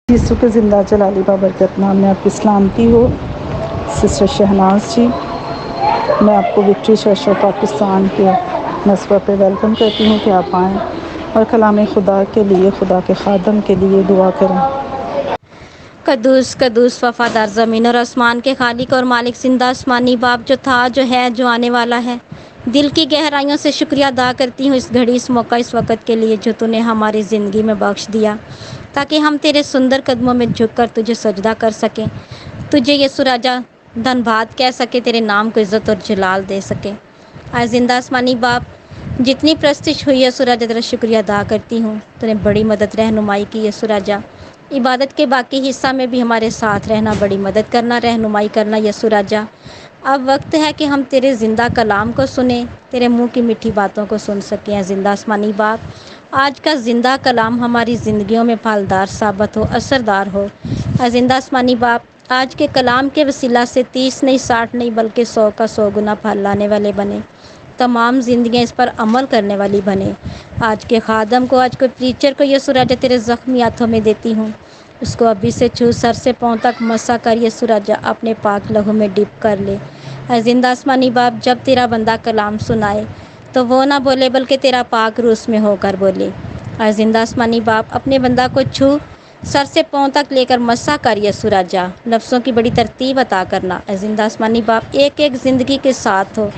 یسوع کے زندہ جلالی بابرکت نام میں آپ کی سلامتی ہو سسٹر شہناز جی۔ میں آپ کو وکٹری چرچ آف پاکستان کے نسبہ پہ ویلکم کرتی ہوں کہ آپ آئیں اور کلام خدا کے لیے، خدا کے خادم کے لیے دعا کریں۔ قدوس قدوس وفادار زمین اور آسمان کے خالق اور مالک زندہ آسمانی باپ، جو تھا، جو ہے، جو آنے والا ہے، دل کی گہرائیوں سے شکریہ ادا کرتی ہوں اس گھڑی، اس موقع، اس وقت کے لیے جو تو نے ہماری زندگی میں بخش دیا، تاکہ ہم تیرے سندر قدموں میں جھک کر تجھے سجدہ کر سکیں، تجھے یسوع راجا دھن باد کہہ سکے، تیرے نام کو عزت اور جلال دے سکے۔ آج زندہ آسمانی باپ، جتنی پرستش ہوئی ہے یسوع راجا، تیرا شکریہ ادا کرتی ہوں، تو نے بڑی مدد رہنمائی کی یسوع راجا، عبادت کے باقی حصہ میں بھی ہمارے ساتھ رہنا، بڑی مدد کرنا، رہنمائی کرنا یسوع راجا۔ اب وقت ہے کہ ہم تیرے زندہ کلام کو سنیں، تیرے منہ کی میٹھی باتوں کو سن سکیں۔ زندہ آسمانی باپ، آج کا زندہ کلام ہماری زندگیوں میں پھلدار ثابت ہو، اثردار ہو۔ زندہ آسمانی باپ، آج کے کلام کے وسیلہ سے 30 نہیں، 60 نہیں، بلکہ 100 کا 100 گنا پھل لانے والے بنے، تمام زندگیاں اس پر عمل کرنے والی بنے۔ آج کے خادم کو، آج کے پریچر کو یسوع راجا تیرے زخمی ہاتھوں میں دیتی ہوں، اس کو ابھی سے چھو، سر سے پاؤں تک مسا کر یسوع راجا اپنے پاک لہو میں ڈپ کر لے۔ اے زندہ آسمانی باپ، جب تیرا بندہ کلام سنائے تو وہ نہ بولے بلکہ تیرا پاک روح اس میں ہو کر بولے۔ اے زندہ آسمانی باپ، اپنے بندہ کو چھو، سر سے پاؤں تک لے کر مسا کر یسوع راجا، لفظوں کی بڑی ترتیب عطا کرنا۔ اے زندہ آسمانی باپ، ایک ایک زندگی کے ساتھ ہو،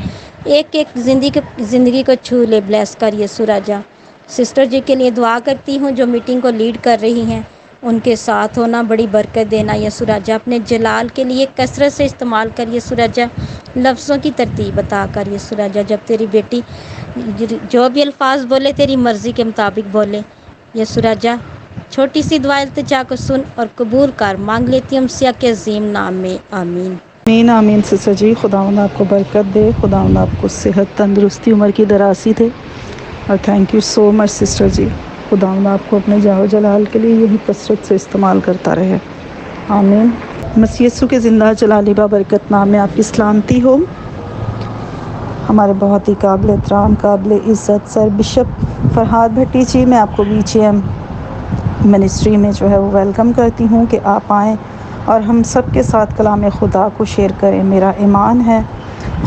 ایک ایک زندگی کو چھو لے، بلیس کر یسوع راجا۔ سسٹر جی کے لیے دعا کرتی ہوں جو میٹنگ کو لیڈ کر رہی ہیں، ان کے ساتھ ہونا، بڑی برکت دینا یسوع راجا، اپنے جلال کے لیے کثرت سے استعمال کر یسوع راجا، لفظوں کی ترتیب عطا کر یسوع راجا، جب تیری بیٹی جو بھی الفاظ بولے تیری مرضی کے مطابق بولے یسوع راجا۔ چھوٹی سی دعا التجا کو سن اور قبول کر، مانگ لیتی ہوں مسیح کے عظیم نام میں، آمین۔ آمین آمین سسٹر جی، خداوند آپ کو برکت دے، خداوند آپ کو صحت، تندرستی، عمر کی درازی دے، اور thank you so much sister ji. خداوند آپ کو اپنے جاہ و جلال کے لیے یہی کثرت سے استعمال کرتا رہے، آمین۔ مسیح یسوع کے زندہ جلالی بابرکت نام میں آپ کی سلامتی ہو۔ ہمارے بہت ہی قابل احترام، قابل عزت سر بشپ فرحاد بھٹی جی، میں آپ کو BGM منسٹری میں جو ہے وہ ویلکم کرتی ہوں کہ آپ آئیں اور ہم سب کے ساتھ کلام خدا کو شیئر کریں۔ میرا ایمان ہے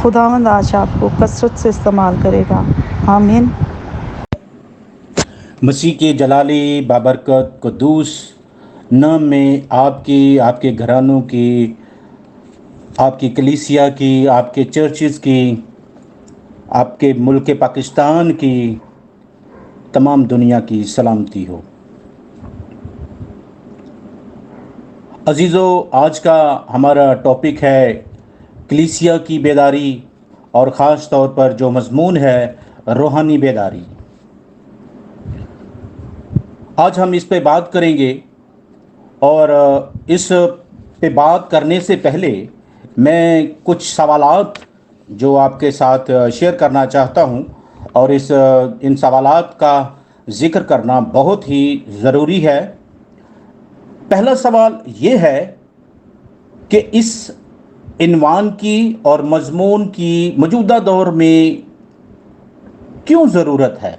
خداوند آج آپ کو کثرت سے استعمال کرے گا، آمین۔ مسیح کے جلالی بابرکت قدوس نام میں آپ کے گھرانوں کی، آپ کی کلیسیا کی، آپ کے چرچز کی، آپ کے ملک پاکستان کی، تمام دنیا کی سلامتی ہو۔ عزیزو، آج کا ہمارا ٹاپک ہے کلیسیا کی بیداری، اور خاص طور پر جو مضمون ہے روحانی بیداری۔ آج ہم اس پہ بات کریں گے، اور اس پہ بات کرنے سے پہلے میں کچھ سوالات جو آپ کے ساتھ شیئر کرنا چاہتا ہوں، اور ان سوالات کا ذکر کرنا بہت ہی ضروری ہے۔ پہلا سوال یہ ہے کہ اس عنوان کی اور مضمون کی موجودہ دور میں کیوں ضرورت ہے؟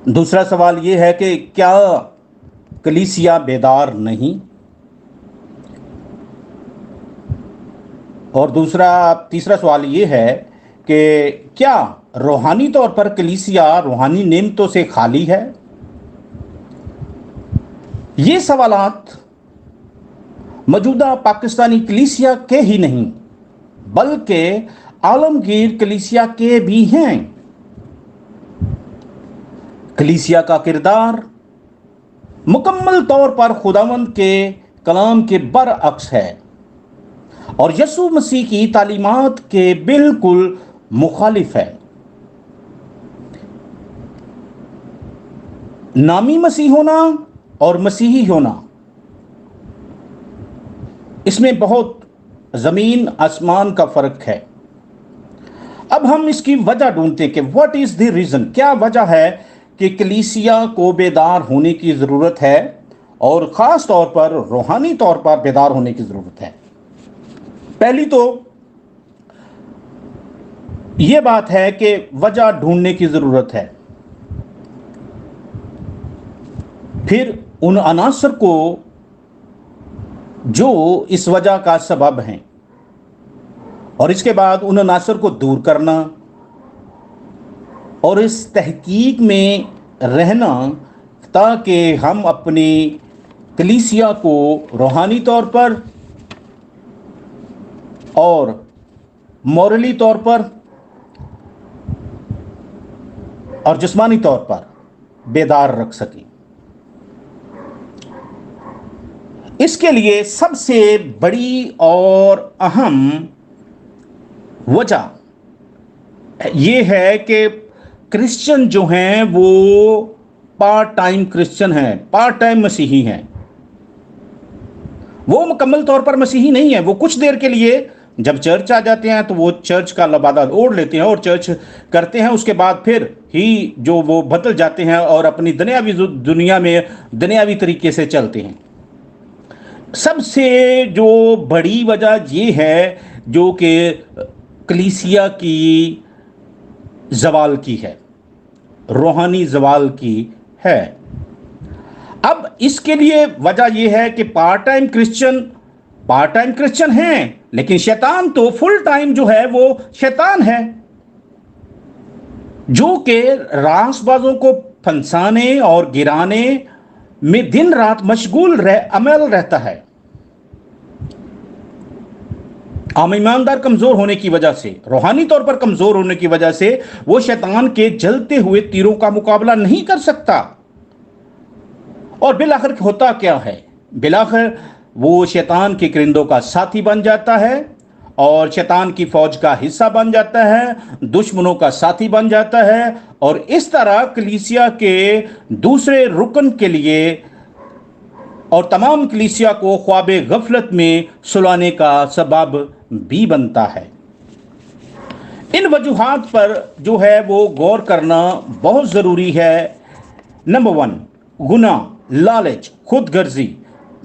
دوسرا سوال یہ ہے کہ کیا کلیسیا بیدار نہیں؟ اور تیسرا سوال یہ ہے کہ کیا روحانی طور پر کلیسیا روحانی نعمتوں سے خالی ہے؟ یہ سوالات موجودہ پاکستانی کلیسیا کے ہی نہیں بلکہ عالمگیر کلیسیا کے بھی ہیں۔ کلیسیا کا کردار مکمل طور پر خداوند کے کلام کے برعکس ہے، اور یسوع مسیح کی تعلیمات کے بالکل مخالف ہے۔ نامی مسیح ہونا اور مسیحی ہونا، اس میں بہت زمین آسمان کا فرق ہے۔ اب ہم اس کی وجہ ڈھونڈتے کہ واٹ از دی ریزن، کیا وجہ ہے کہ کلیسیا کو بیدار ہونے کی ضرورت ہے، اور خاص طور پر روحانی طور پر بیدار ہونے کی ضرورت ہے۔ پہلی تو یہ بات ہے کہ وجہ ڈھونڈنے کی ضرورت ہے۔ फिर उन अनासर को जो इस वजह का सबब हैं, और इसके बाद उन अनासर को दूर करना और इस तहकीक में रहना ताकि हम अपनी कलीसिया को रूहानी तौर पर और मॉरली तौर पर और जिस्मानी तौर पर बेदार रख सकें। इसके लिए सबसे बड़ी और अहम वजह ये है कि क्रिश्चियन जो हैं वो पार्ट टाइम क्रिश्चियन हैं, पार्ट टाइम मसीही हैं। वो मुकम्मल तौर पर मसीही नहीं है। वो कुछ देर के लिए जब चर्च आ जाते हैं तो वो चर्च का लबादा ओढ़ लेते हैं और चर्च करते हैं, उसके बाद फिर ही जो वो बदल जाते हैं और अपनी दुनियावी दुनिया में दुनियावी तरीके से चलते हैं। सबसे जो बड़ी वजह ये है जो कि कलीसिया की ज़वाल की है, रूहानी ज़वाल की है। अब इसके लिए वजह यह है कि पार्ट टाइम क्रिश्चियन हैं, लेकिन शैतान तो फुल टाइम जो है वो शैतान है, जो कि रासबाजों को फंसाने और गिराने में दिन रात मशगूल अमल रहता है। आम ईमानदार कमजोर होने की वजह से, रूहानी तौर पर कमजोर होने की वजह से वो शैतान के जलते हुए तीरों का मुकाबला नहीं कर सकता। और बिलाखिर होता क्या है? बिलाखिर वो शैतान के परिंदों का साथी बन जाता है और शैतान की फौज का हिस्सा बन जाता है, दुश्मनों का साथी बन जाता है, और इस तरह कलीसिया के दूसरे रुकन के लिए और तमाम कलीसिया को ख्वाबे गफलत में सुलाने का सबब भी बनता है। इन वजूहात पर जो है वो गौर करना बहुत ज़रूरी है। नंबर 1, गुनाह, लालच, खुदगर्जी,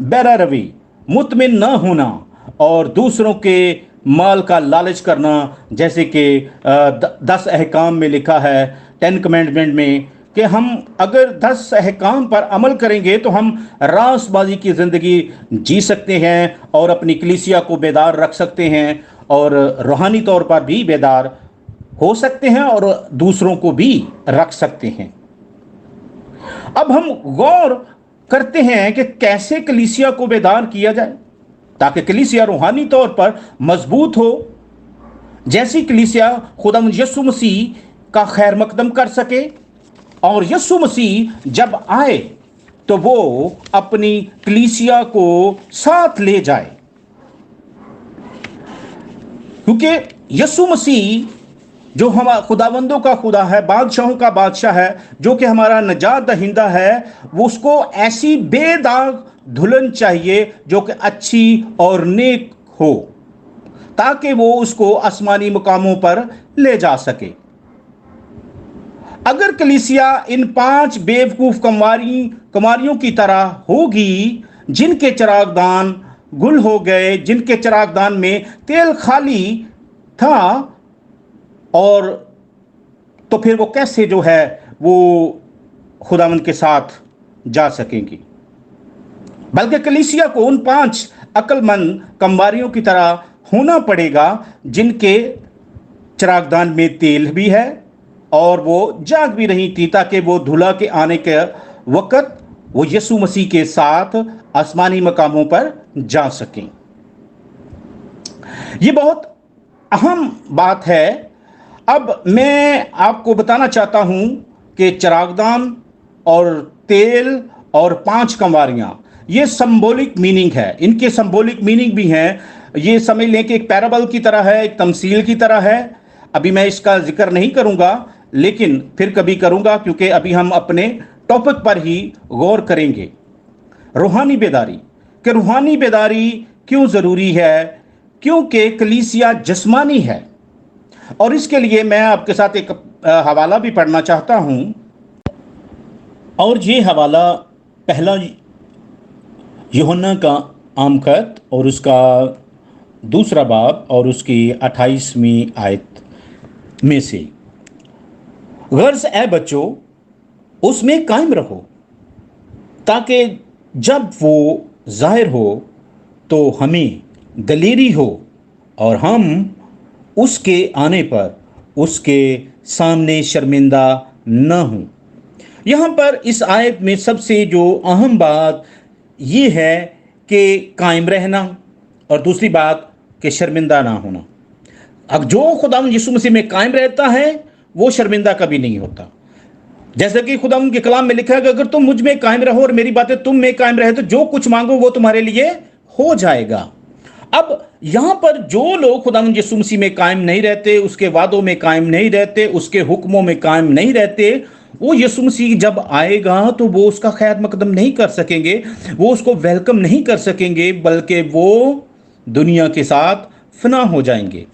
बैरारवी, मुतमिन न होना और दूसरों के माल का लालच करना, जैसे कि 10 अहकाम में लिखा है, 10 कमेंडमेंट में, कि हम अगर 10 अहकाम पर अमल करेंगे तो हम रासबाजी की ज़िंदगी जी सकते हैं और अपनी कलीसिया को बेदार रख सकते हैं और रूहानी तौर पर भी बेदार हो सकते हैं और दूसरों को भी रख सकते हैं। अब हम गौर करते हैं कि कैसे कलीसिया को बेदार किया जाए ताकि कलीसिया रूहानी तौर पर मजबूत हो, जैसी कलीसिया खुदा यीशु मसीह का खैर मकदम कर सके और यीशु मसीह जब आए तो वो अपनी कलीसिया को साथ ले जाए, क्योंकि यीशु मसीह जो हमारा खुदावंदों का खुदा है, बादशाहों का बादशाह है, जो कि हमारा नजात दहिंदा है, वो उसको ऐसी बेदाग दुल्हन चाहिए जो कि अच्छी और नेक हो ताकि वो उसको आसमानी मुकामों पर ले जा सके। अगर कलीसिया इन 5 बेवकूफ कुमारियों की तरह होगी जिनके चिरागदान गुल हो गए, जिनके चिरागदान में तेल खाली था, और तो फिर वो कैसे जो है वो खुदावंद के साथ जा सकेंगी? बल्कि कलीसिया को उन 5 अक्लमंद कुमारियों की तरह होना पड़ेगा जिनके चिरागदान में तेल भी है और वो जाग भी रही थी, ताकि वो दूल्हा के आने के वक़्त वो यीशु मसीह के साथ आसमानी मकामों पर जा सकें। ये बहुत अहम बात है। अब मैं आपको बताना चाहता हूं कि चिरागदान और तेल और 5 कंवारियां, ये सिंबॉलिक मीनिंग है। इनके सिंबॉलिक मीनिंग भी हैं। ये समझ लें कि एक पैराबल की तरह है, एक तमसील की तरह है। अभी मैं इसका जिक्र नहीं करूंगा, लेकिन फिर कभी करूंगा, क्योंकि अभी हम अपने टॉपिक पर ही गौर करेंगे। रूहानी बेदारी, कि रूहानी बेदारी क्यों ज़रूरी है? क्योंकि कलीसिया जिस्मानी है। और इसके लिए मैं आपके साथ एक हवाला भी पढ़ना चाहता हूं, और ये हवाला पहला यूहन्ना का आम खत और उसका 2 बाब और उसकी 28वीं आयत में से। गर्ज ए बच्चों, उसमें कायम रहो ताकि जब वो ज़ाहिर हो तो हमें दलेरी हो और हम उसके आने पर उसके सामने शर्मिंदा न हों। यहाँ पर इस आयत में सबसे जो अहम बात ये है कि कायम रहना, और दूसरी बात कि शर्मिंदा ना होना। अब जो खुदा यीशु मसीह में कायम रहता है वो शर्मिंदा कभी नहीं होता। जैसे कि खुदा के कलाम में लिखा है कि अगर तुम मुझ में कायम रहो और मेरी बातें तुम में कायम रहे तो जो कुछ मांगो वो तुम्हारे लिए हो जाएगा। अब यहां पर जो लोग खुदा यीशु मसीह में कायम नहीं रहते, उसके वादों में कायम नहीं रहते, उसके हुक्मों में कायम नहीं रहते, वो यीशु मसीह जब आएगा तो वो उसका खैर मकदम नहीं कर सकेंगे, वो उसको वेलकम नहीं कर सकेंगे, बल्कि वो दुनिया के साथ फना हो जाएंगे।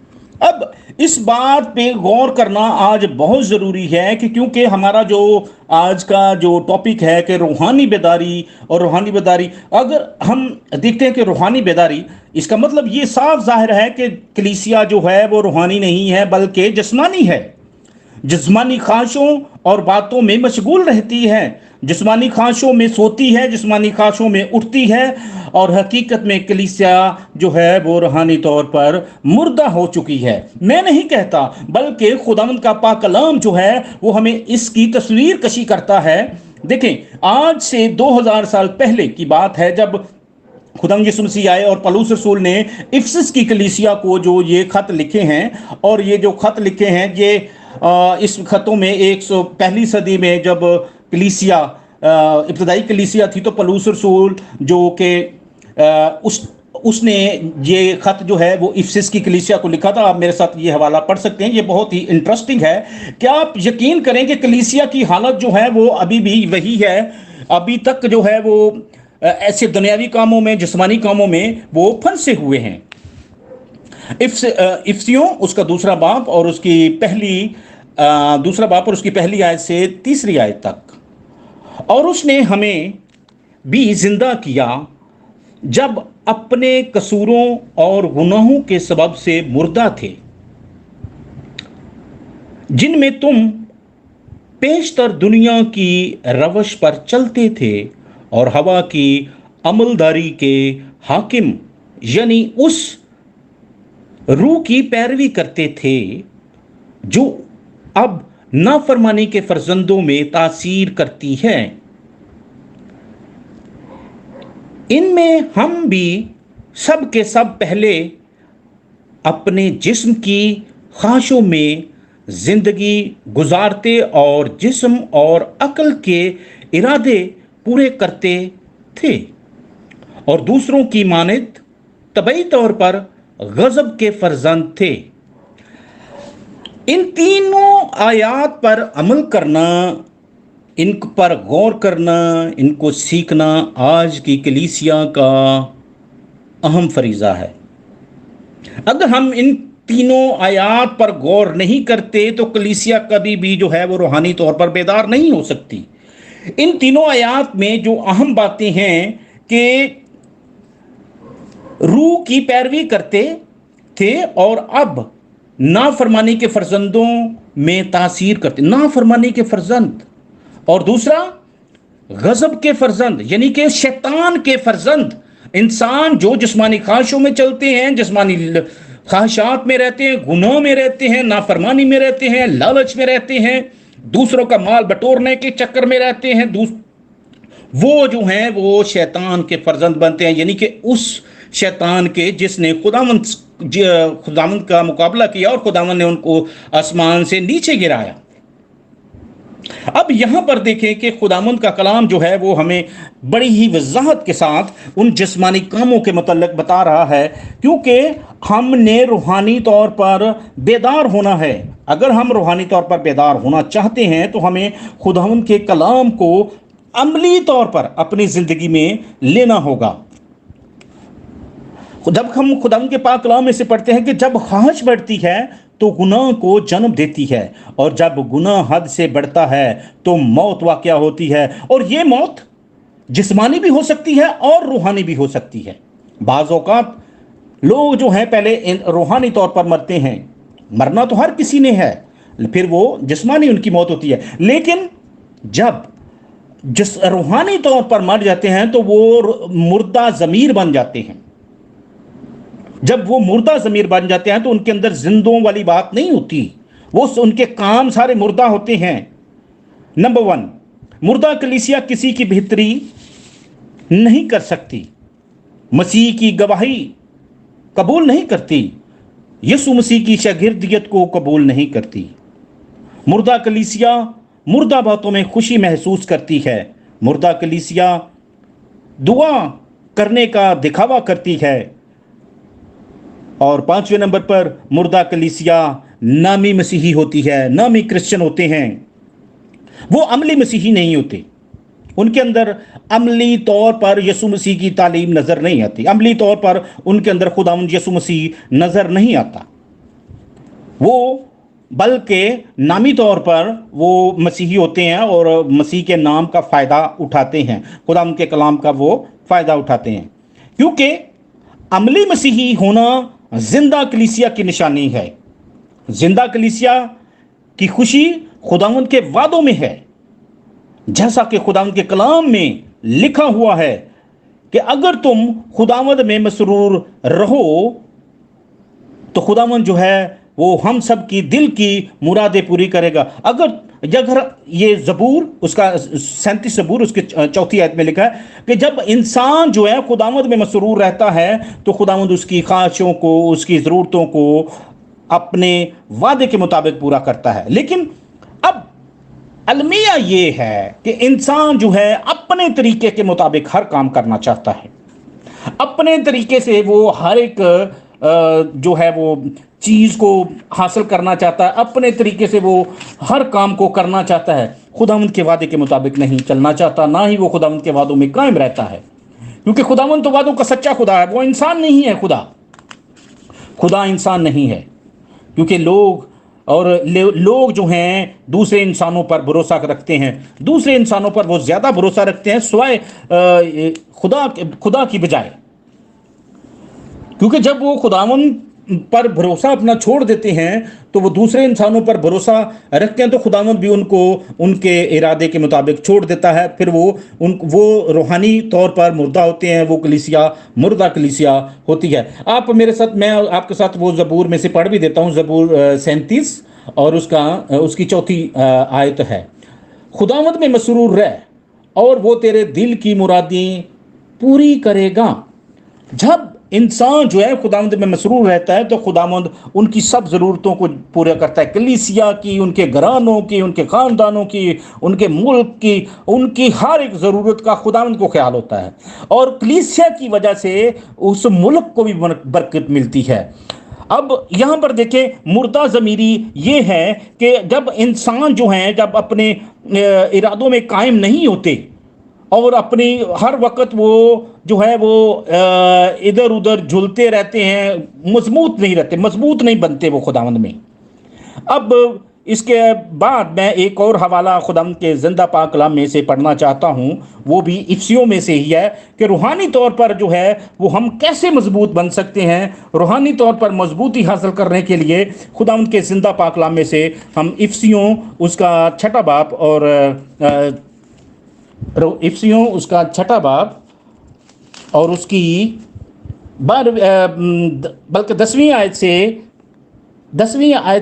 अब इस बात पे गौर करना आज बहुत ज़रूरी है कि क्योंकि हमारा जो आज का जो टॉपिक है कि रूहानी बेदारी और रूहानी बेदारी, अगर हम देखते हैं कि रूहानी बेदारी, इसका मतलब ये साफ जाहिर है कि कलीसिया जो है वो रूहानी नहीं है बल्कि जिस्मानी है, जिस्मानी ख्वाहिशों और बातों में मशगूल रहती है, जिस्मानी ख्वाहिशों में सोती है, जिस्मानी ख्वाहिशों में उठती है, और हकीकत में कलीसिया जो है वो रूहानी तौर पर मुर्दा हो चुकी है। मैं नहीं कहता, बल्कि खुदावंद का पाक कलाम जो है वो हमें इसकी तस्वीर कशी करता है। देखें, आज से 2000 साल पहले की बात है जब खुदा यीशु मसीह आए और पौलुस रसूल ने इफिसस की कलीसिया को जो ये खत लिखे हैं, और ये जो खत लिखे हैं ये इस खतों में 101 सदी में जब कलीसिया इब्तदाई कलीसिया थी तो पौलुस रसूल जो कि उसने ये खत जो है वो इफिसस की कलीसिया को लिखा था। आप मेरे साथ ये हवाला पढ़ सकते हैं, ये बहुत ही इंटरेस्टिंग है। क्या आप यकीन करें कि कलीसिया की हालत जो है वो अभी भी वही है, अभी तक जो है वो ऐसे दुनियावी कामों में, जिस्मानी कामों में वो फंसे हुए हैं। इफ्सियों उसका दूसरा बाप और उसकी पहली आयत से तीसरी आयत तक। और उसने हमें भी जिंदा किया जब अपने कसूरों और गुनाहों के सबब से मुर्दा थे, जिनमें तुम पेशतर दुनिया की रवश पर चलते थे और हवा की अमलदारी के हाकिम यानी उस रूह की पैरवी करते थे जो अब नाफरमानी के फर्जंदों में तासीर करती है। इनमें हम भी सब के सब पहले अपने जिस्म की ख्वाहिशों में जिंदगी गुजारते और जिस्म और अक्ल के इरादे पूरे करते थे, और दूसरों की मानद तबई तौर पर गजब के फर्जंद थे। इन तीनों आयात पर अमल करना, इन पर गौर करना, इनको सीखना आज की कलीसिया का अहम फरीज़ा है। अगर हम इन तीनों आयात पर गौर नहीं करते तो कलीसिया कभी भी जो है वो रूहानी तौर पर बेदार नहीं हो सकती। इन तीनों आयात में जो अहम बातें हैं कि रूह की पैरवी करते थे और अब नाफरमानी के फर्जंदों में तासीर करते, नाफरमानी के फर्जंद, और दूसरा गजब के फर्जंद यानी कि शैतान के फर्जंद, इंसान जो जिस्मानी ख्वाहिशों में चलते हैं, जिस्मानी ख्वाहिशात में रहते हैं, गुनाह में रहते हैं, नाफरमानी में रहते हैं, लालच में रहते हैं, दूसरों का माल बटोरने के चक्कर में रहते हैं, वो जो हैं वो शैतान के फर्जंद बनते हैं, यानी कि उस शैतान के जिसने खुदावंद का मुकाबला किया और खुदावंद ने उनको आसमान से नीचे गिराया। अब यहां पर देखें कि खुदावंद का कलाम जो है वो हमें बड़ी ही वजाहत के साथ उन जिस्मानी कामों के मतलब बता रहा है, क्योंकि हमने रूहानी तौर पर बेदार होना है। अगर हम रूहानी तौर पर बेदार होना चाहते हैं तो हमें खुदावंद के कलाम को अमली तौर पर अपनी जिंदगी में लेना होगा। जब हम खुदावंद के पाक कलाम में से पढ़ते हैं कि जब ख्वाहिश बढ़ती है तो गुनाह को जन्म देती है, और जब गुनाह हद से बढ़ता है तो मौत वाक़या होती है, और ये मौत जिस्मानी भी हो सकती है और रूहानी भी हो सकती है। बाज़ औक़ात लोग जो हैं पहले रूहानी तौर पर मरते हैं, मरना तो हर किसी ने है, फिर वो जिस्मानी उनकी मौत होती है। लेकिन जब जिस रूहानी तौर पर मर जाते हैं तो वो मुर्दा ज़मीर बन जाते हैं। जब वो मुर्दा ज़मीर बन जाते हैं तो उनके अंदर जिंदों वाली बात नहीं होती, वो उनके काम सारे मुर्दा होते हैं। नंबर 1, मुर्दा कलीसिया किसी की बेहतरी नहीं कर सकती, मसीह की गवाही कबूल नहीं करती, यीशु मसीह की शागिर्दियत को कबूल नहीं करती। मुर्दा कलीसिया मुर्दा बातों में खुशी महसूस करती है। मुर्दा कलीसिया दुआ करने का दिखावा करती है। और 5वें नंबर पर मुर्दा कलीसिया नामी मसीही होती है, नामी क्रिश्चियन होते हैं, वो अमली मसीही नहीं होते। उनके अंदर अमली तौर पर यीशु मसीह की तालीम नज़र नहीं आती, अमली तौर पर उनके अंदर खुदावंद यीशु मसीह नज़र नहीं आता। वो बल्कि नामी तौर पर वो मसीही होते हैं और मसीह के नाम का फ़ायदा उठाते हैं, खुदावंद के कलाम का वो फ़ायदा उठाते हैं। क्योंकि अमली मसीही होना जिंदा कलीसिया की निशानी है। जिंदा कलीसिया की खुशी खुदावंद के वादों में है, जैसा कि खुदावंद के कलाम में लिखा हुआ है कि अगर तुम खुदावंद में मसरूर रहो तो खुदावंद जो है वो हम सब की दिल की मुरादें पूरी करेगा। अगर ये ज़बूर उसका 37 ज़बूर उसके 4 आयत में लिखा है कि जब इंसान जो है खुदावंद में मसरूर रहता है तो खुदावंद उसकी ख्वाहिशों को, उसकी ज़रूरतों को अपने वादे के मुताबिक पूरा करता है। लेकिन अब अलमिया ये है कि इंसान जो है अपने तरीके के मुताबिक हर काम करना चाहता है, अपने तरीके से वो हर एक जो है वो चीज़ को हासिल करना चाहता है, अपने तरीके से वो हर काम को करना चाहता है, खुदावंद के वादे के मुताबिक नहीं चलना चाहता, ना ही वो खुदावंद के वादों में कायम रहता है। क्योंकि खुदावंद तो वादों का सच्चा खुदा है, वो इंसान नहीं है। खुदा इंसान नहीं है। क्योंकि लोग जो हैं दूसरे इंसानों पर भरोसा रखते हैं, दूसरे इंसानों पर वो ज़्यादा भरोसा रखते हैं स्वयं खुदा की बजाय। क्योंकि जब वो खुदावंद पर भरोसा अपना छोड़ देते हैं तो वो दूसरे इंसानों पर भरोसा रखते हैं, तो खुदावंद भी उनको उनके इरादे के मुताबिक छोड़ देता है। फिर वो रूहानी तौर पर मुर्दा होते हैं, वो कलीसिया मुर्दा कलीसिया होती है। मैं आपके साथ वो ज़बूर में से पढ़ भी देता हूँ, ज़बूर 37 और उसकी 4 आयत है। खुदावंद में मसरूर रह और वो तेरे दिल की मुरादें पूरी करेगा। जब इंसान जो है खुदावंद में मसरूर रहता है तो खुदावंद उनकी सब ज़रूरतों को पूरा करता है, कलीसिया की, उनके घरानों की, उनके ख़ानदानों की, उनके मुल्क की, उनकी हर एक ज़रूरत का खुदावंद को ख्याल होता है। और कलीसिया की वजह से उस मुल्क को भी बरकत मिलती है। अब यहाँ पर देखें, मुर्दा ज़मीरी ये है कि जब इंसान जो हैं जब अपने इरादों में कायम नहीं होते और अपनी हर वक्त वो जो है वो इधर उधर झूलते रहते हैं, मजबूत नहीं बनते वो खुदावंद में। अब इसके बाद मैं एक और हवाला खुदावंद के जिंदा पाक कलाम में से पढ़ना चाहता हूँ, वो भी इफ्सियों में से ही है कि रूहानी तौर पर जो है वो हम कैसे मजबूत बन सकते हैं। रूहानी तौर पर मजबूती हासिल करने के लिए खुदावंद के जिंदा पाक कलाम में से हम इफ्सियों उसका 6 बाब और इफ्सियों उसका 6 बाब और उसकी 10वीं आयत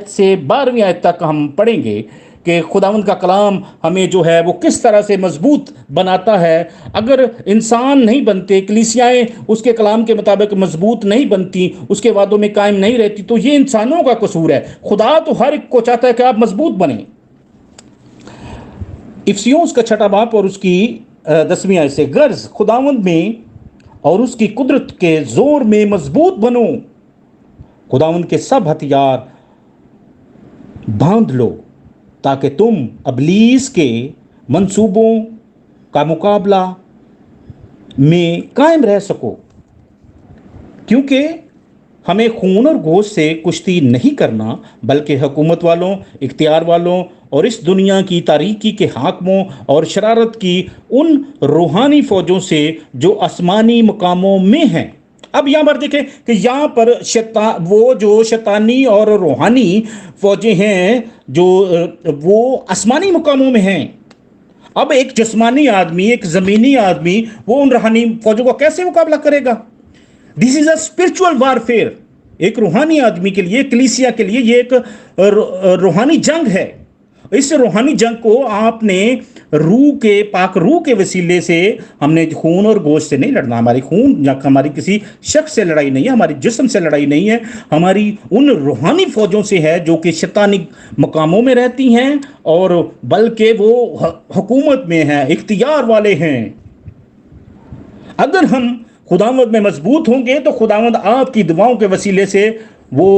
से 12वीं आयत तक हम पढ़ेंगे कि खुदावंद का कलाम हमें जो है वो किस तरह से मजबूत बनाता है। अगर इंसान नहीं बनते, कलीसियाएं उसके कलाम के मुताबिक मजबूत नहीं बनती, उसके वादों में कायम नहीं रहती, तो ये इंसानों का कसूर है। खुदा तो हर एक को चाहता है कि आप मजबूत बने। इफ्सियों उसका 6 बाब और उसकी 10वीं आयत से, गर्ज खुदावंद में और उसकी कुदरत के जोर में मजबूत बनो, खुदावंद के सब हथियार बांध लो ताकि तुम अबलीस के मंसूबों का मुकाबला में कायम रह सको। क्योंकि हमें खून और गोश्त से कुश्ती नहीं करना, बल्कि हुकूमत वालों, इख्तियार वालों और इस दुनिया की तारीकी के हाकमों और शरारत की उन रूहानी फौजों से जो आसमानी मकामों में हैं। अब यहाँ पर देखें कि यहाँ पर वो जो शैतानी और रूहानी फौजें हैं जो वो आसमानी मकामों में हैं। अब एक जिस्मानी आदमी, एक ज़मीनी आदमी, वो उन रूहानी फौजों का कैसे मुकाबला करेगा? This is a spiritual warfare. एक रूहानी आदमी के लिए, कलीसिया के लिए ये एक रूहानी जंग है। इस रूहानी जंग को आपने पाक रूह के वसीले से, हमने खून और गोश्त से नहीं लड़ना। हमारी खून या हमारी किसी शख्स से लड़ाई नहीं है, हमारी जिस्म से लड़ाई नहीं है, हमारी उन रूहानी फौजों से है जो कि शैतानी मकामों में रहती हैं और बल्कि वो हुकूमत में हैं, इख्तियार वाले हैं। अगर हम खुदावंद में मजबूत होंगे तो खुदावंद आपकी दुआओं के वसीले से वो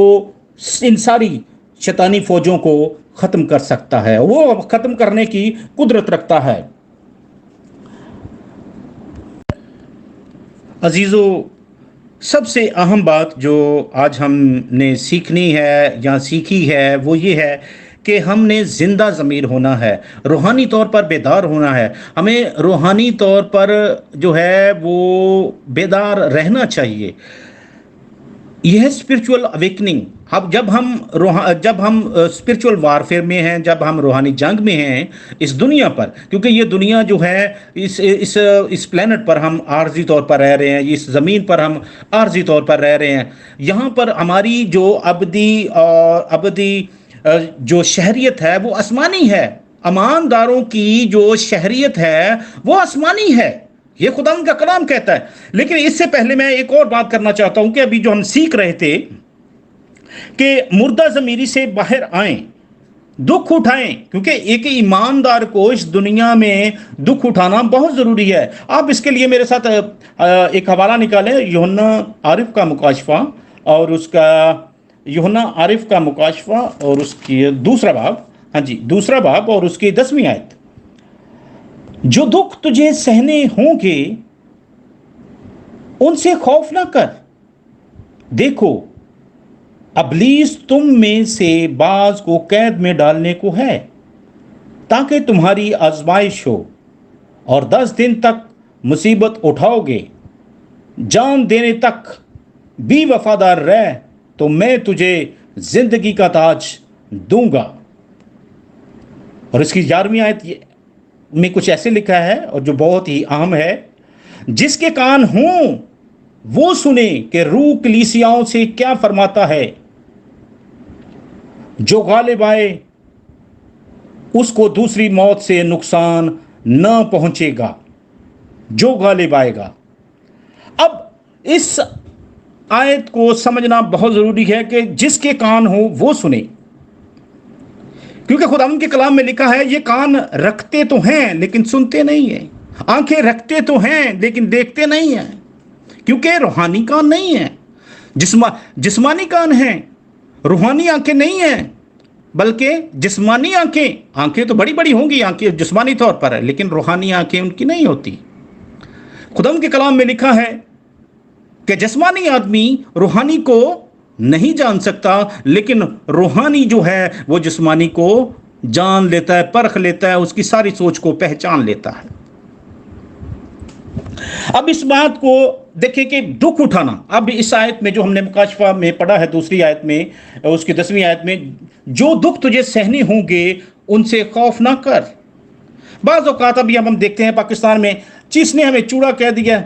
इन सारी शैतानी फौजों को ख़त्म कर सकता है, वो ख़त्म करने की कुदरत रखता है। अजीज़ों, सबसे अहम बात जो आज हमने सीखनी है या सीखी है वो ये है कि हमने ज़िंदा ज़मीर होना है, रूहानी तौर पर बेदार होना है। हमें रूहानी तौर पर जो है वो बेदार रहना चाहिए। यह है स्पिरिचुअल अवेकनिंग। अब जब हम स्पिरिचुअल वारफेयर में हैं, जब हम रूहानी जंग में हैं इस दुनिया पर, क्योंकि ये दुनिया जो है इस प्लेनेट पर हम आर्जी तौर पर रह रहे हैं, इस ज़मीन पर हम आर्जी तौर पर रह रहे हैं। यहाँ पर हमारी जो अबदी जो शहरियत है वो आसमानी है। ईमानदारों की जो शहरियत है वो आसमानी है, ये खुदा का कलाम कहता है। लेकिन इससे पहले मैं एक और बात करना चाहता हूं कि अभी जो हम सीख रहे थे कि मुर्दा ज़मीरी से बाहर आएं, दुख उठाएं, क्योंकि एक ईमानदार को इस दुनिया में दुख उठाना बहुत ज़रूरी है। आप इसके लिए मेरे साथ एक हवाला निकालें, यूहन्ना आरिफ का मुकाशफा और उसका यूहन्ना आरिफ का मुकाशफा और उसकी दूसरा बाब, हाँ जी, दूसरा बाब और उसकी 10वीं आयत। जो दुख तुझे सहने होंगे उनसे खौफ ना कर, देखो अबलीस तुम में से बाज को कैद में डालने को है ताकि तुम्हारी आजमाइश हो, और 10 दिन तक मुसीबत उठाओगे, जान देने तक भी वफादार रह तो मैं तुझे जिंदगी का ताज दूंगा। और इसकी 11वीं आयत में कुछ ऐसे लिखा है और जो बहुत ही अहम है, जिसके कान हों वो सुने कि रूह कलीसियाओं से क्या फरमाता है। जो गालिब आए उसको दूसरी मौत से नुकसान न पहुंचेगा, जो गालिब आएगा। अब इस आयत को समझना बहुत ज़रूरी है कि जिसके कान हो वो सुने, क्योंकि खुदा के कलाम में लिखा है ये कान रखते तो हैं लेकिन सुनते नहीं हैं, आंखें रखते तो हैं लेकिन देखते नहीं हैं, क्योंकि रूहानी कान नहीं है, जिस्मानी कान हैं, रूहानी आंखें नहीं हैं, बल्कि जिस्मानी आंखें तो बड़ी बड़ी होंगी, आंखें जिस्मानी तौर पर है, लेकिन रूहानी आंखें उनकी नहीं होती। खुदा के कलाम में लिखा है कि जिस्मानी आदमी रूहानी को नहीं जान सकता, लेकिन रूहानी जो है वो जिस्मानी को जान लेता है, परख लेता है, उसकी सारी सोच को पहचान लेता है। अब इस बात को देखें कि दुख उठाना, अब इस आयत में जो हमने मुकाशफा में पढ़ा है, दूसरी आयत में, उसकी 10वीं आयत में, जो दुख तुझे सहने होंगे उनसे खौफ ना कर। बाज़ औक़ात अभी हम देखते हैं पाकिस्तान में, जिसने हमें चूड़ा कह दिया,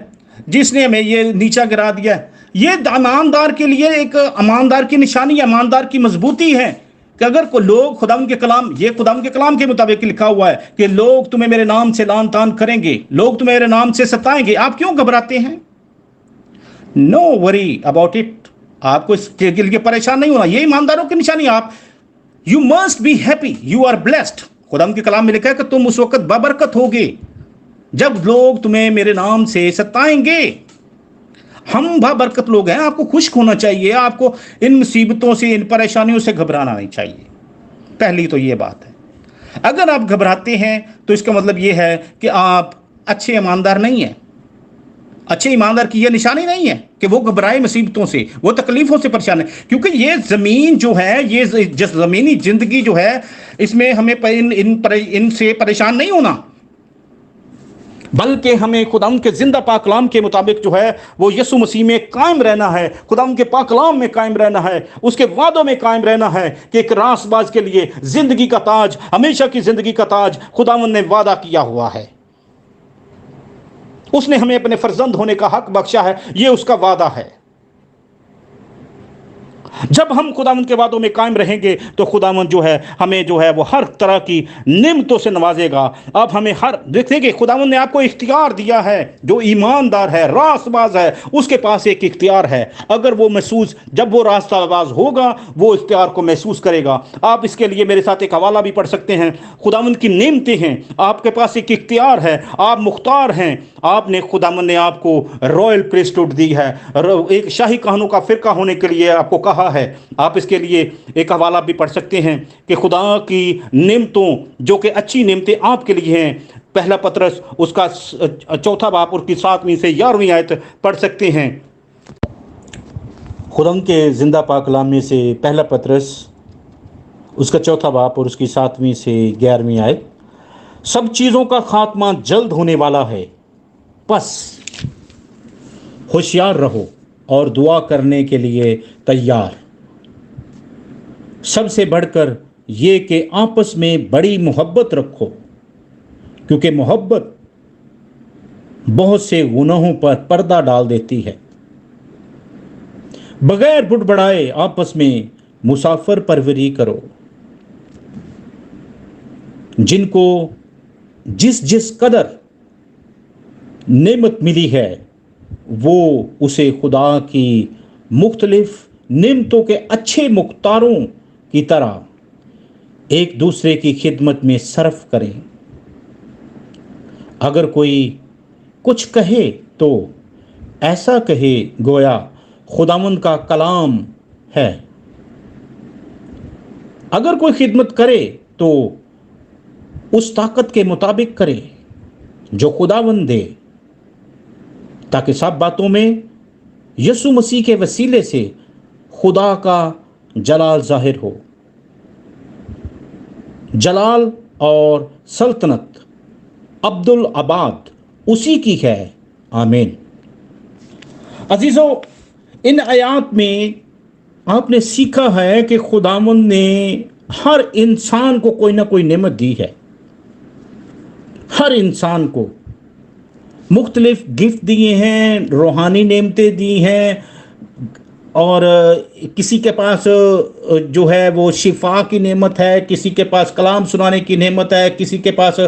जिसने हमें ये नीचा गिरा दिया, ये ईमानदार के लिए एक ईमानदार की निशानी, ईमानदार की मजबूती है कि अगर कोई लोग खुदा के कलाम, ये खुदा के कलाम के मुताबिक लिखा हुआ है कि लोग तुम्हें मेरे नाम से लान तान करेंगे, लोग तुम्हें मेरे नाम से सताएंगे, आप क्यों घबराते हैं? नो वरी अबाउट इट, आपको इसके लिए परेशान नहीं होना, ये ईमानदारों की निशानी। आप you must be happy, you are blessed. खुदा के कलाम में लिखा है कि तुम उस वक्त बाबरकत होगे जब लोग तुम्हें मेरे नाम से सताएंगे। हम बाबरकत लोग हैं, आपको खुश होना चाहिए, आपको इन मुसीबतों से, इन परेशानियों से घबराना नहीं चाहिए। पहली तो ये बात है। अगर आप घबराते हैं तो इसका मतलब ये है कि आप अच्छे ईमानदार नहीं हैं। अच्छे ईमानदार की यह निशानी नहीं है कि वो घबराए मुसीबतों से, वो तकलीफों से परेशान है, क्योंकि ये ज़मीन जो है, ये ज़मीनी ज़िंदगी जो है, इसमें हमें इनसे परेशान नहीं होना। बल्कि हमें खुदाम के जिंदा पाक कलाम के मुताबिक जो है वो यीशु मसीह में कायम रहना है, खुदाम के पाक कलाम में कायम रहना है, उसके वादों में कायम रहना है कि एक रासबाज के लिए जिंदगी का ताज, हमेशा की जिंदगी का ताज खुदावन ने वादा किया हुआ है। उसने हमें अपने फर्जंद होने का हक बख्शा है, ये उसका वादा है। जब हम खुदावंद के वादों में कायम रहेंगे तो खुदावंद जो है हमें जो है वो हर तरह की नेमतों से नवाजेगा। अब हमें हर देखेंगे खुदावंद ने आपको इख्तियार दिया है, जो ईमानदार है, रास्तबाज है, उसके पास एक इख्तियार है। अगर वो महसूस, जब वो रास्तबाज होगा वो इख्तियार को महसूस करेगा। आप इसके लिए मेरे साथ एक हवाला भी पढ़ सकते हैं। खुदावंद की नेमतें हैं, आपके पास एक इख्तियार है, आप मुख्तार हैं, आपने खुदावंद ने आपको रॉयल प्रीस्टहुड दी है, एक शाही कहनों का फिरका होने के लिए आपको कहा है। आप इसके लिए एक हवाला भी पढ़ सकते हैं कि खुदा की नेमतों, जो कि अच्छी नेमतें आपके लिए हैं, पहला पतरस उसका 4 बाब और 7वीं से 11वीं आयत पढ़ सकते हैं। खुदा के जिंदा पाक कलाम में से पहला पतरस उसका 4 बाब और उसकी 7वीं से 11वीं आयत, सब चीज़ों का खात्मा जल्द होने वाला है, बस होशियार रहो और दुआ करने के लिए तैयार। सबसे बढ़कर ये कि आपस में बड़ी मोहब्बत रखो, क्योंकि मोहब्बत बहुत से गुनाहों पर पर्दा डाल देती है। बगैर बुड़बड़ाए आपस में मुसाफिर परवरी करो, जिनको जिस जिस कदर नेमत मिली है वो उसे खुदा की मुख्तलिफ नेमतों के अच्छे मुख्तारों की तरह एक दूसरे की खिदमत में सर्फ करें। अगर कोई कुछ कहे तो ऐसा कहे गोया खुदावंद का कलाम है। अगर कोई खिदमत करे तो उस ताकत के मुताबिक करे जो खुदावंद दे, ताकि सब बातों में यीशु मसीह के वसीले से खुदा का जलाल जाहिर हो। जलाल और सल्तनत अब्दुल आबाद उसी की है, आमीन। अजीज़ों, इन आयात में आपने सीखा है कि खुदावंद ने हर इंसान को कोई ना कोई नेमत दी है। हर इंसान को मुख्तलिफ गिफ्ट दिए हैं, रूहानी नेमतें दी हैं, और किसी के पास जो है वो शिफा की नेमत है, किसी के पास कलाम सुनाने की नेमत है, किसी के पास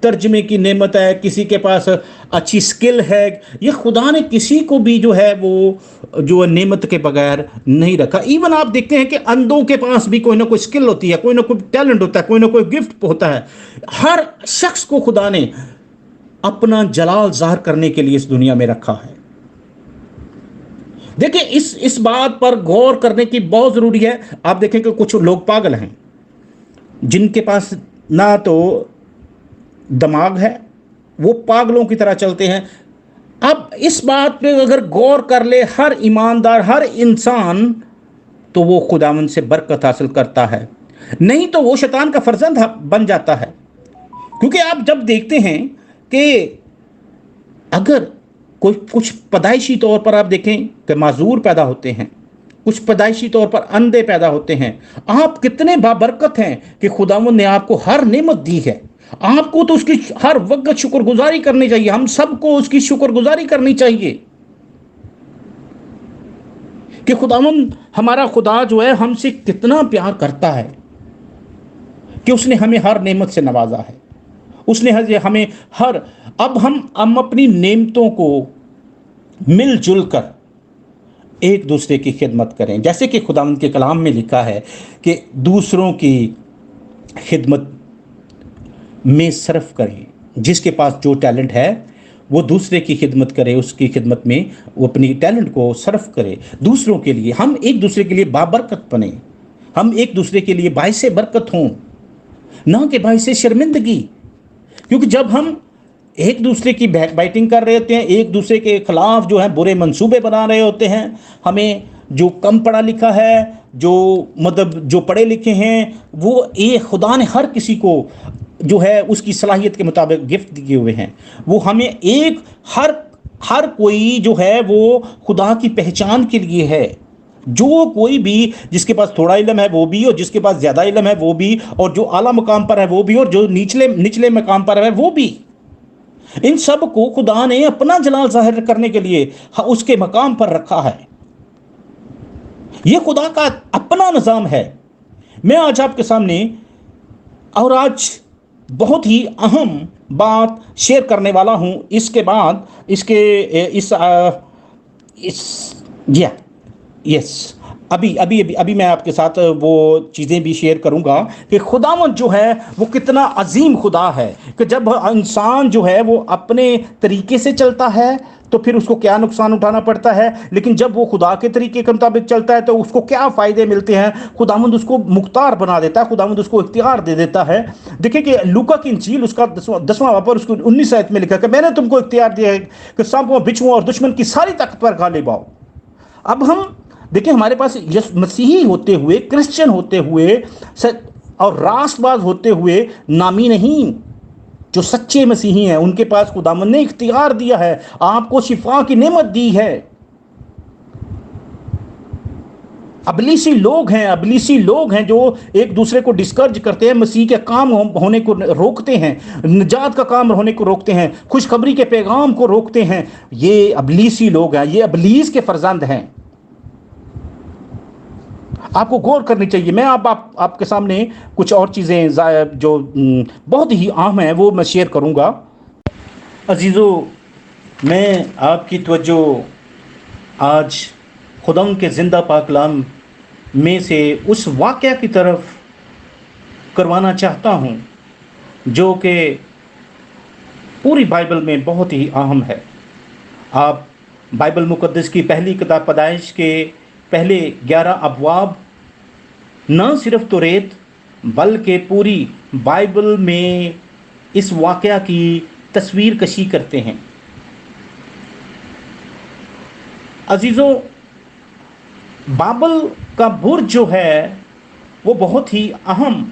तर्जमे की नेमत है, किसी के पास अच्छी स्किल है। ये खुदा ने किसी को भी जो है वो जो नेमत के बगैर नहीं रखा। इवन आप देखते हैं कि अंधों के पास भी कोई ना कोई स्किल होती है, कोई ना कोई टैलेंट होता है, कोई ना कोई गिफ्ट होता है। हर शख्स को खुदा ने अपना जलाल ज़ाहिर करने के लिए इस दुनिया में रखा है। देखिए, इस बात पर गौर करने की बहुत ज़रूरी है। आप देखें कि कुछ लोग पागल हैं, जिनके पास ना तो दिमाग है, वो पागलों की तरह चलते हैं। अब इस बात पे अगर गौर कर ले हर ईमानदार, हर इंसान, तो वो खुदावंद से बरकत हासिल करता है, नहीं तो वो शैतान का फर्जंद बन जाता है। क्योंकि आप जब देखते हैं कि अगर कोई कुछ पैदाइशी तौर पर आप देखें कि माजूर पैदा होते हैं, कुछ पैदाइशी तौर पर अंधे पैदा होते हैं। आप कितने बाबरकत हैं कि खुदावंद ने आपको हर नेमत दी है। आपको तो उसकी हर वक्त शुक्रगुजारी करनी चाहिए। हम सबको उसकी शुक्रगुजारी करनी चाहिए कि खुदावंद, हमारा खुदा जो है हमसे कितना प्यार करता है कि उसने हमें हर नेमत से नवाजा है। उसने हमें हर, अब हम अपनी नेमतों को मिलजुल कर एक दूसरे की खिदमत करें, जैसे कि खुदावंद के कलाम में लिखा है कि दूसरों की खिदमत में सर्फ करें। जिसके पास जो टैलेंट है वो दूसरे की खिदमत करे, उसकी खिदमत में वो अपनी टैलेंट को सर्फ करे दूसरों के लिए। हम एक दूसरे के लिए बाबरकत बने, हम एक दूसरे के लिए बाइसे बरकत हों, ना कि बाइसे शर्मिंदगी। क्योंकि जब हम एक दूसरे की बैक बाइटिंग कर रहे होते हैं, एक दूसरे के खिलाफ जो है बुरे मंसूबे बना रहे होते हैं, हमें जो कम पढ़ा लिखा है, जो मतलब जो पढ़े लिखे हैं, वो ये खुदा ने हर किसी को जो है उसकी सलाहियत के मुताबिक गिफ्ट दिए हुए हैं। वो हमें एक हर कोई जो है वो खुदा की पहचान के लिए है। जो कोई भी, जिसके पास थोड़ा इल्म है वो भी, और जिसके पास ज़्यादा इल्म है वो भी, और जो आला मकाम पर है वो भी, और जो निचले मकाम पर है वो भी, इन सब को खुदा ने अपना जलाल जाहिर करने के लिए उसके मकाम पर रखा है। ये खुदा का अपना निज़ाम है। मैं आज आपके सामने और आज बहुत ही अहम बात शेयर करने वाला हूं। इसके बाद अभी मैं आपके साथ वो चीज़ें भी शेयर करूंगा कि खुदावंद जो है वो कितना अजीम खुदा है, कि जब इंसान जो है वो अपने तरीके से चलता है तो फिर उसको क्या नुकसान उठाना पड़ता है, लेकिन जब वो खुदा के तरीके के मुताबिक चलता है तो उसको क्या फ़ायदे मिलते हैं। खुदावंद उसको मुख्तार बना देता है, खुदावंद उसको इख्तियार दे देता है। देखिए कि लूका की इंजील उसका 10वां बाब उसको 19 आयत में लिखा कि मैंने तुमको इख्तियार दिया है कि सांपों, बिच्छुओं और दुश्मन की सारी ताकत पर गालिब आओ। अब हम देखिए, हमारे पास मसीही होते हुए, क्रिश्चियन होते हुए और राष्ट्रवाद होते हुए नामी नहीं, जो सच्चे मसीही हैं उनके पास खुदावंद ने इख्तियार दिया है, आपको शिफा की नेमत दी है। अबलीसी लोग हैं जो एक दूसरे को डिस्करेज करते हैं, मसीह के काम होने को रोकते हैं, निजात का काम होने को रोकते हैं, खुशखबरी के पैगाम को रोकते हैं। ये अबलीसी लोग हैं, ये अबलीस के फर्जंद हैं। आपको गौर करनी चाहिए। मैं आपके सामने कुछ और चीज़ें जो बहुत ही अहम हैं वो मैं शेयर करूंगा। अजीज़ों, मैं आपकी तवज्जो आज खुदा के ज़िंदा पाक कलाम में से उस वाक़या की तरफ करवाना चाहता हूं जो कि पूरी बाइबल में बहुत ही अहम है। आप बाइबल मुक़द्दस की पहली किताब पैदाइश के पहले 11 अबवाब न सिर्फ तौरात बल्कि पूरी बाइबल में इस वाक़या की तस्वीर कशी करते हैं। अजीज़ों, बाबल का बुर्ज जो है वो बहुत ही अहम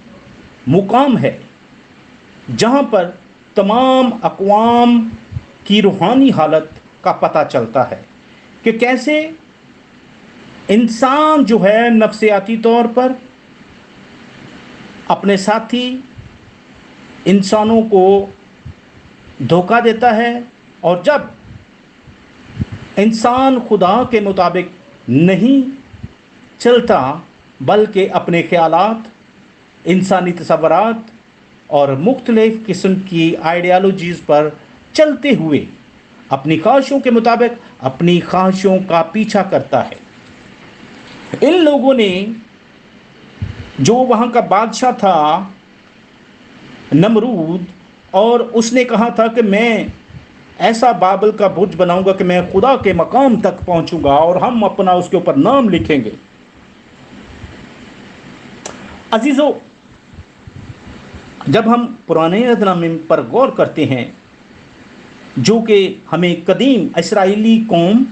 मुकाम है जहाँ पर तमाम अक़वाम की रूहानी हालत का पता चलता है कि कैसे इंसान जो है नफ्सियाती तौर पर अपने साथी इंसानों को धोखा देता है, और जब इंसान खुदा के मुताबिक नहीं चलता बल्कि अपने ख़यालात, इंसानी तसव्वुरात और मुख्तलिफ़ किस्म की आइडियालॉजीज़ पर चलते हुए अपनी ख्वाहिशों के मुताबिक अपनी ख्वाहिशों का पीछा करता है। इन लोगों ने, जो वहाँ का बादशाह था नमरूद, और उसने कहा था कि मैं ऐसा बाबल का बुर्ज बनाऊंगा कि मैं खुदा के मकाम तक पहुंचूंगा और हम अपना उसके ऊपर नाम लिखेंगे। अजीज़ों, जब हम पुराने अहदनामे पर गौर करते हैं जो कि हमें कदीम इसराइली कौम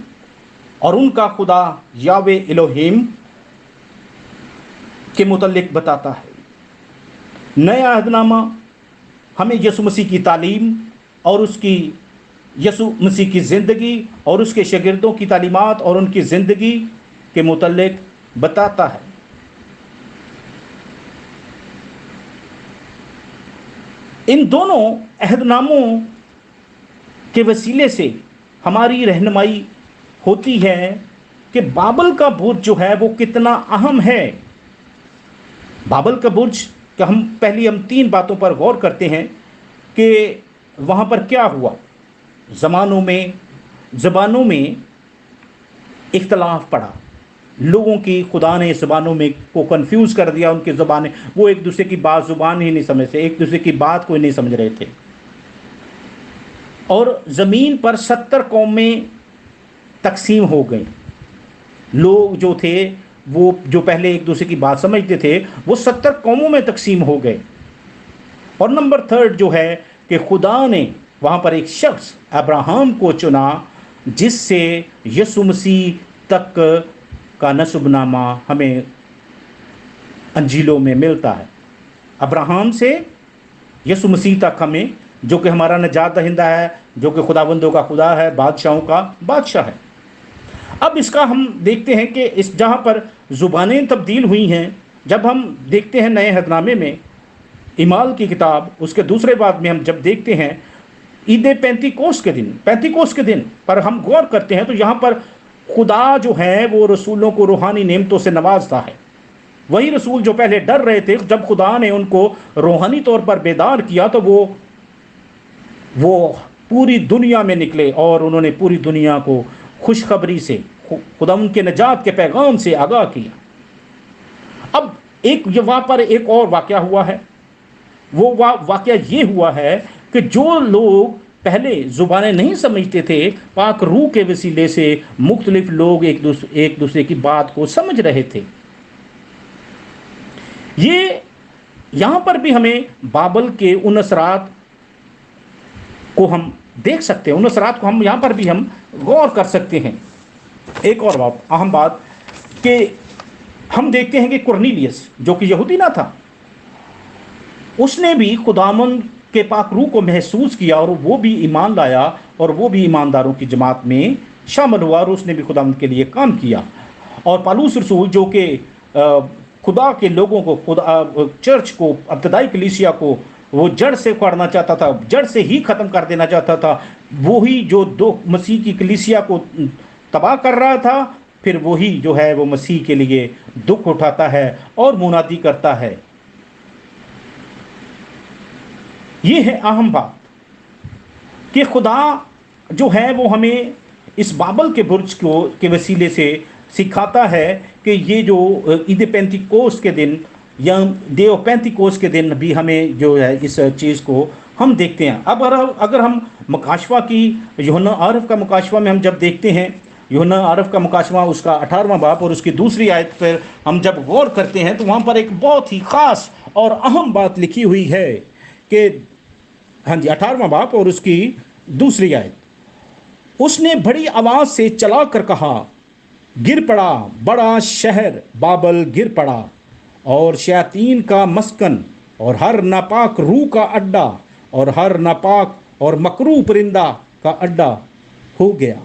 और उनका खुदा यावे इलोहिम के मुतल्लिक बताता है, नया अहदनामा हमें यसु मसीह की तालीम और उसकी यसु मसीह की ज़िंदगी और उसके शागिर्दों की तालीमात और उनकी ज़िंदगी के मुतल्लिक बताता है। इन दोनों अहदनामों के वसीले से हमारी रहनुमाई होती है कि बाबल का बुर्ज जो है वो कितना अहम है। बाबल का बुर्ज का हम 3 बातों पर गौर करते हैं कि वहाँ पर क्या हुआ। ज़बानों में इख्तलाफ पड़ा, लोगों की खुदा ने ज़बानों में को कंफ्यूज कर दिया। उनकी ज़बानें, वो एक दूसरे की बात ज़ुबान ही नहीं समझते, एक दूसरे की बात को नहीं समझ रहे थे। और ज़मीन पर 70 कौमें तकसीम हो गई। लोग जो थे वो जो पहले एक दूसरे की बात समझते थे वो 70 कौमों में तकसीम हो गए। और नंबर 3 जो है कि खुदा ने वहाँ पर एक शख्स अब्राहम को चुना जिससे यसु मसीह तक का नस्बनामा हमें अंजीलों में मिलता है। अब्राहम से यसु मसीह तक हमें, जो कि हमारा निजात दहिंदा है, जो कि खुदाबंदों का खुदा है, बादशाहों का बादशाह है। अब इसका हम देखते हैं कि इस जहाँ पर ज़ुबानें तब्दील हुई हैं, जब हम देखते हैं नए अहदनामे में इमाल की किताब, उसके दूसरे बाब में हम जब देखते हैं ईद पेंतीकोस के दिन पर हम गौर करते हैं, तो यहाँ पर खुदा जो है वो रसूलों को रूहानी नेमतों से नवाजता है। वही रसूल जो पहले डर रहे थे, जब खुदा ने उनको रूहानी तौर पर बेदार किया तो वो पूरी दुनिया में निकले और उन्होंने पूरी दुनिया को खुशखबरी से, खुदा उनके निजात के पैगाम से आगाह किया। अब वहाँ पर एक और वाक़या हुआ है। वो वाक़या ये हुआ है कि जो लोग पहले ज़ुबानें नहीं समझते थे, पाक रूह के वसीले से मुख्तलिफ लोग एक दूसरे की बात को समझ रहे थे। ये यहाँ पर भी हमें बाबल के उन असरात को हम देख सकते हैं, उन असरात को हम यहाँ पर भी हम गौर कर सकते हैं। एक और बात, अहम बात, कि हम देखते हैं कि कुरनेलियस जो कि यहूदी ना था, उसने भी खुदावन के पाक रूह को महसूस किया और वो भी ईमान लाया और वो भी ईमानदारों की जमात में शामिल हुआ और उसने भी खुदावन के लिए काम किया। और पालूस रसूल जो कि खुदा के लोगों को, खुदा चर्च को, इब्तदाई कलीसिया को वो जड़ से उखाड़ना चाहता था, जड़ से ही ख़त्म कर देना चाहता था, वही जो दो मसीह की कलीसिया को तबाह कर रहा था, फिर वही जो है वो मसीह के लिए दुख उठाता है और मुनादी करता है। ये है अहम बात कि खुदा जो है वो हमें इस बाबल के बुर्ज के वसीले से सिखाता है कि ये जो ईद पेंतीकोस के दिन या डे ऑफ पेंतीकोस के दिन भी हमें जो है इस चीज़ को हम देखते हैं। अब अगर हम मुकाशवा की, यूहन्ना आरफ का मुकाशवा में हम जब देखते हैं, यूहन्ना आरफ का मुकाशवा उसका 18वां बाब और उसकी दूसरी आयत पर हम जब गौर करते हैं, तो वहाँ पर एक बहुत ही ख़ास और अहम बात लिखी हुई है कि 18वां बाब और उसकी दूसरी आयत, उसने बड़ी आवाज़ से चला कर कहा, गिर पड़ा बड़ा शहर बाबल, गिर पड़ा और शयातीन का मस्कन और हर नापाक रूह का अड्डा और हर नापाक और मकरू परिंदा का अड्डा हो गया।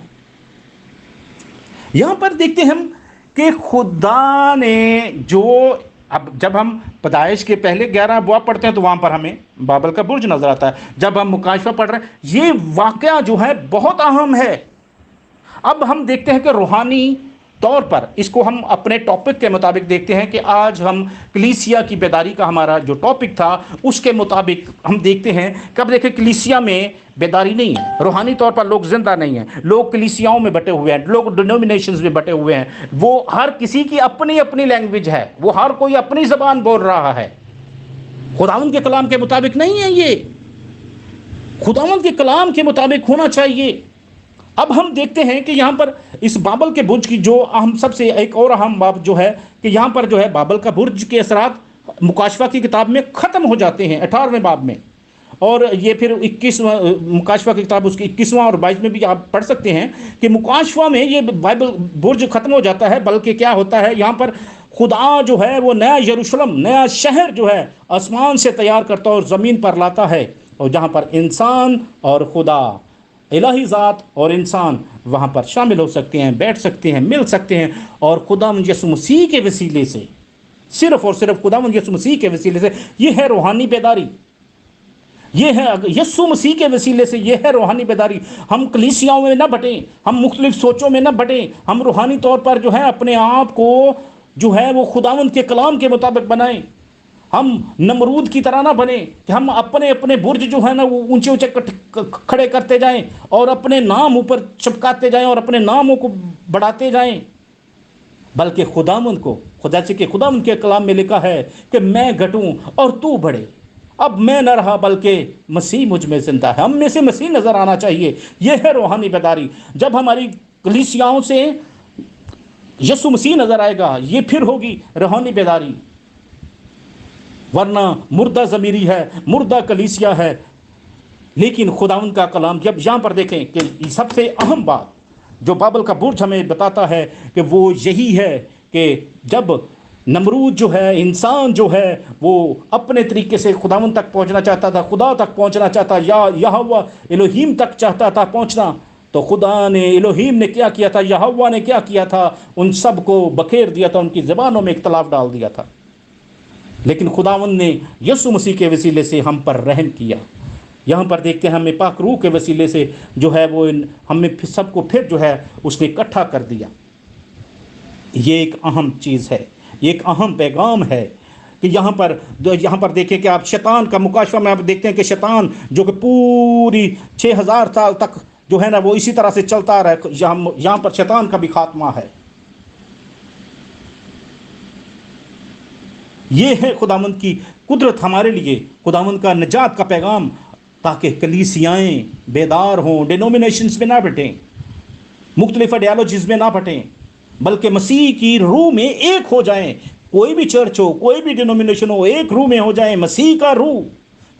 यहाँ पर देखते हैं हम कि खुदा ने जो, अब जब हम पैदाइश के पहले 11 अबवाब पढ़ते हैं तो वहाँ पर हमें बाबल का बुर्ज नजर आता है। जब हम मुकाशवा पढ़ रहे हैं, ये वाक़या जो है बहुत अहम है। अब हम देखते हैं कि रूहानी तौर पर इसको हम अपने टॉपिक के मुताबिक देखते हैं कि आज हम कलीसिया की बेदारी का हमारा जो टॉपिक था उसके मुताबिक हम देखते हैं। कब देखें कलीसिया में बेदारी नहीं है, रूहानी तौर पर लोग जिंदा नहीं हैं, लोग कलीसियाओं में बटे हुए हैं, लोग डिनोमिनेशंस में बटे हुए हैं, वो हर किसी की अपनी अपनी लैंग्वेज है, वो हर कोई अपनी ज़बान बोल रहा है। खुदावंद के कलाम के मुताबिक नहीं है, ये खुदावंद के कलाम के मुताबिक होना चाहिए। अब हम देखते हैं कि यहाँ पर इस बाबल के बुर्ज की जो अहम, सबसे एक और अहम बात जो है कि यहाँ पर जो है बाबल का बुर्ज के असरात मुकाशवा की किताब में ख़त्म हो जाते हैं 18वें बाब में, और ये फिर 21वां मुकाशवा की किताब उसकी 21वां और 22 में भी आप पढ़ सकते हैं कि मुकाशवा में ये बाइबल बुर्ज ख़त्म हो जाता है। बल्कि क्या होता है, यहाँ पर खुदा जो है वो नया यरूशलेम, नया शहर जो है आसमान से तैयार करता है और ज़मीन पर लाता है, और जहाँ पर इंसान और खुदा, इलाही ज़ात और इंसान वहाँ पर शामिल हो सकते हैं, बैठ सकते हैं, मिल सकते हैं। और खुदावंद यीशु मसीह के वसीले से, सिर्फ़ और सिर्फ खुदावंद यीशु मसीह के वसीले से, ये है रूहानी बेदारी। ये है यीशु मसीह के वसीले से, ये है रूहानी बेदारी। हम कलीसियाओं में ना बटें, हम मुख्तलिफ सोचों में ना बटें, हम रूहानी तौर पर जो है अपने आप को जो है वो खुदावंद के कलाम के मुताबिक बनाएं। हम नमरूद की तरह ना बने कि हम अपने अपने बुर्ज जो है ना वो ऊंचे ऊंचे खड़े करते जाएं और अपने नाम ऊपर चिपकाते जाएं और अपने नामों को बढ़ाते जाएं। बल्कि खुदावंद को, खुदावंद के कलाम में लिखा है कि मैं घटूं और तू बढ़े। अब मैं न रहा बल्कि मसीह मुझ में जिंदा है। हम में से मसीह नज़र आना चाहिए। यह है रूहानी बेदारी। जब हमारी कलीसियाओं से यीशु मसीह नज़र आएगा, ये फिर होगी रूहानी बेदारी। वरना मुर्दा ज़मीरी है, मुर्दा कलीसिया है। लेकिन खुदावंद का कलाम, जब यहाँ पर देखें कि सबसे अहम बात जो बाबल का बुर्ज हमें बताता है कि वो यही है कि जब नमरूद जो है, इंसान जो है, वो अपने तरीके से खुदावंद तक पहुंचना चाहता था, खुदा तक पहुंचना चाहता, या यहोवा इलोहीम तक चाहता था पहुंचना। तो खुदा ने, इलोहीम ने क्या किया था, यहोवा ने क्या किया था, उन सब को बखेर दिया था, उनकी ज़बानों में इख्तलाफ डाल दिया था। लेकिन खुदावंद ने यीशु मसीह के वसीले से हम पर रहम किया। यहाँ पर देखते हैं हमें पाक रूह के वसीले से जो है वो हमें सबको फिर जो है उसने इकट्ठा कर दिया। ये एक अहम चीज़ है, एक अहम पैगाम है कि यहाँ पर देखें कि आप शैतान का मुकाशवा में आप देखते हैं कि शैतान जो कि पूरी 6000 साल तक जो है ना वो इसी तरह से चलता रहा है, यहाँ पर शैतान का भी खात्मा है। ये है खुदावंद की कुदरत हमारे लिए, खुदावंद का निजात का पैगाम, ताकि कलीसियाएँ बेदार हों, डिनोमिनेशंस में ना बटें, मुख्तलिफ आइडियालॉजीज़ में ना बटें, बल्कि मसीह की रूह में एक हो जाएं। कोई भी चर्च हो, कोई भी डिनोमिनेशन हो, एक रूह में हो जाएं। मसीह का रूह,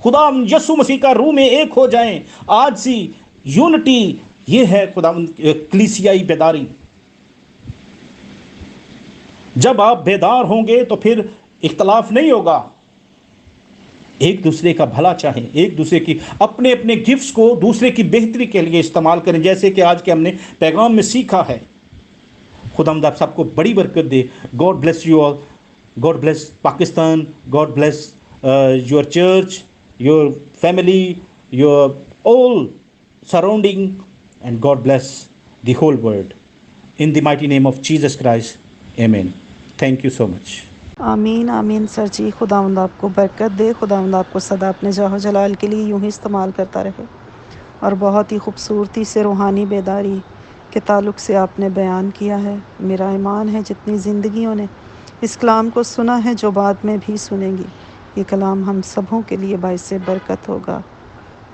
खुदा यीशु मसीह का रूह में एक हो जाएं। आज सी यूनिटी, ये है खुदावंद कलीसियाई बेदारी। जब आप बेदार होंगे तो फिर इख्तलाफ नहीं होगा, एक दूसरे का भला चाहें, एक दूसरे की अपने अपने गिफ्ट्स को दूसरे की बेहतरी के लिए इस्तेमाल करें, जैसे कि आज के हमने पैगाम में सीखा है। खुदावंद आप सबको बड़ी बरकत दे। God bless you all, God bless Pakistan, God bless your church, your family, your all surrounding, and God bless the whole world in the mighty name of Jesus Christ, आमीन। Thank you so much. आमीन आमीन sir जी, खुदावंद आपको बरकत दे, खुदावंद आपको सदा अपने जाहो जलाल के लिए यूं ही इस्तेमाल करता रहे। और बहुत ही खूबसूरती से रूहानी बेदारी के ताल्लुक़ से आपने बयान किया है। मेरा ईमान है जितनी ज़िंदगियों ने इस कलाम को सुना है, जो बाद में भी सुनेंगी, ये कलाम हम सबों के लिए बाइस बरकत होगा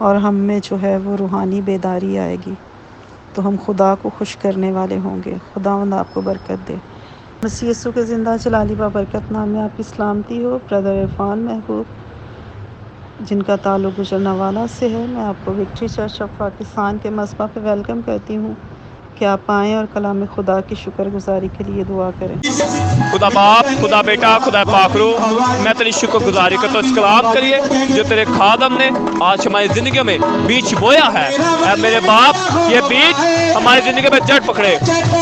और हम में जो है वो रूहानी बेदारी आएगी, तो हम खुदा को खुश करने वाले होंगे। खुदावंद आपको बरकत दे। मसीह यीशु के ज़िंदा जलाली बरकत नाम में आपकी सलामती हो। ब्रदर इरफान महबूब, जिनका ताल्लुक़ गुजरनावाला से है, मैं आपको विक्ट्री चर्च ऑफ पाकिस्तान के मस्बा पे वेलकम करती हूँ कि आप आएँ और कलाम खुदा की शुक्रगुजारी के लिए दुआ करें। खुदा बाप, खुदा बेटा, खुदा पाकरू, मैं तेरी शुक्रगुजारी करता हूँ इस कलाम के लिए जो तेरे खादम ने आज हमारी ज़िंदगी में बीज बोया है। ऐ मेरे बाप, ये बीज हमारी ज़िंदगी में जड़ पकड़े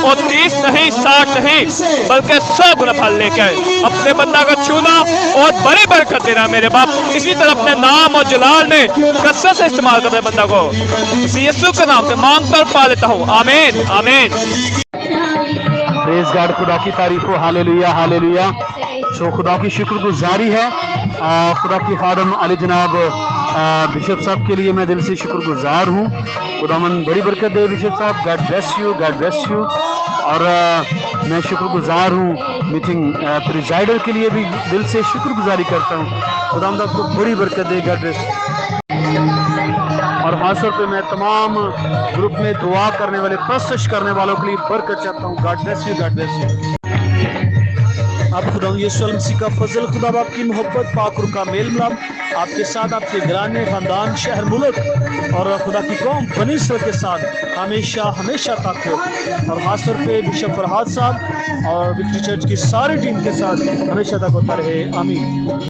और 30 नहीं, 60 नहीं, बल्कि 100 गुना फल लेके आए। अपने बंदा को छूना और बड़ी बरकत देना मेरे बाप। इसी तरह अपने नाम और जलाल में कसरत से इस्तेमाल करते बंदा को यीशु के नाम से मांग कर पा लेता हूँ, आमीन आमीन। प्रेज़ गॉड, खुदा की तारीफ हो, हालेलुया हालेलुया। सो खुदा की शुक्रगुजारी है। खुदा की खादम अली जनाब बिशप साहब के लिए मैं दिल से शुक्रगुजार हूँ। खुदावन बड़ी बरकत दे बिशप साहब, God bless you, God bless you. और मैं शुक्रगुजार हूँ मीटिंग प्रिजाइडर के लिए भी दिल से शुक्रगुजारी करता हूँ। खुदावंद आपको बड़ी बरकत दे, गॉड ब्लेस। और खास तौर पे मैं तमाम ग्रुप में दुआ करने वाले, प्रस्तुत करने वालों के लिए बरकत चाहता हूँ। God bless you, God bless you. आप खुदा यीशु मसीह का फजल, खुदा बाप की मोहब्बत, पाक रूह का मेल मिलाप आपके साथ, आपके घराने, खानदान, शहर, मुल्क और खुदा की कौम बनी इसराइल के साथ हमेशा हमेशा तक हो। और खास तौर पे बिशप फरहाद साहब और विक्ट्री चर्च की सारी टीम के साथ हमेशा तक होता रहे, आमीन।